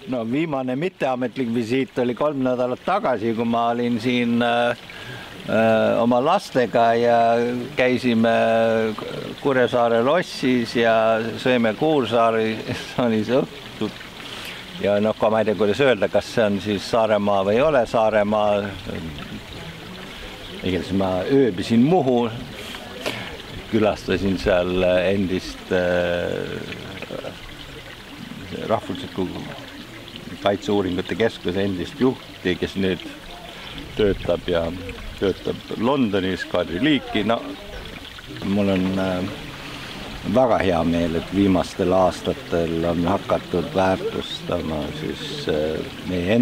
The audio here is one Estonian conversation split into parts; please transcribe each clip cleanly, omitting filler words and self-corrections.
No viimane mitteametlik visiit oli 3 nädalat tagasi, kui ma olin siin oma lastega ja käisime Kuressaare lossis ja sõime Kuursaaris õhtut. Ja ka ma ei tea, kuidas öelda, kas see on siis Saaremaa või ei ole Saaremaa. Igatahes ma ööbisin Muhu, külastasin seal endist rahvusliku kaitseuuringute keskuse endist juhti, kes nüüd töötab Londonis, Kadri Liiki. No, mul on väga hea meel, et viimastel aastatel on hakatud väärtustama siis meie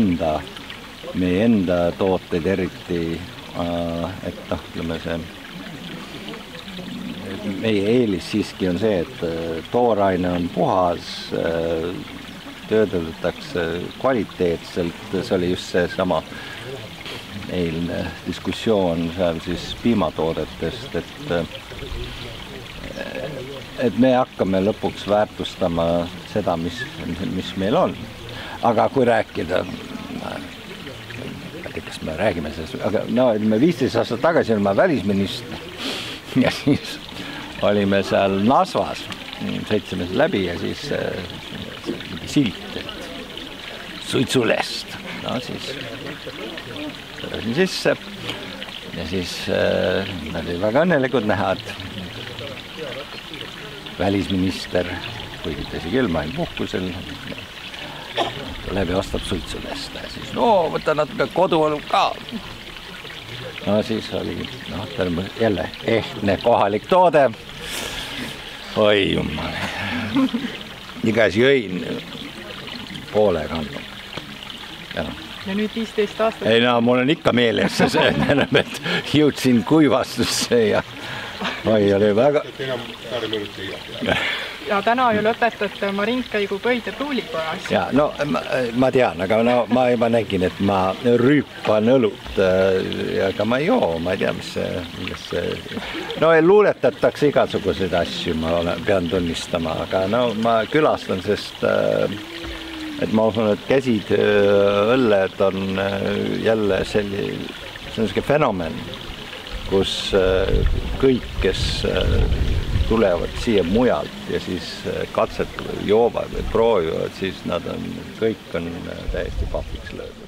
enda tooteid eriti, et ütleme see meie eelis siiski on see, et tooraine on puhas, töödeldakse kvaliteetselt, see oli just see sama eilne diskussioon seal siis piimatoodetest, et me hakkame lõpuks väärtustama seda, mis meil on. Aga kui rääkida, kas me räägime sellest, aga 15 aastat tagasi olime välisminister ja siis olime seal Nasvas, sõitsime läbi ja siis silt, et suitsulest. No siis tõrasin sisse ja siis nad olid väga õnnelikud näha, et välisminister, kuigi tõsi küll, ma olin puhkusel, tuleb ja ostab suitsulest ja siis võta natuke koduolu ka. No siis oli jälle ehtne kohalik toode. Oi jumal. Igas jõin poole kandu. Ja nüüd 15 aastat? Ei, mul on ikka meeles see, et jõudsin kuivastusse ja oli väga... Ja täna ju lõpetate Marinkaigu Pöide Tuulikojas. Ja, no ma tean, aga ma juba nägin, et ma rüüpan õlut ja ka ma ei joo, ma ei tea, mis see... No luuletatakse igasuguseid asju, ma pean tunnistama, aga ma külastan, sest et ma usun, et käsid õlled on jälle selline fenomen, kus kõik, kes tulevad siia mujalt ja siis katset joovad või proovivad, siis kõik on täiesti papiks löödud.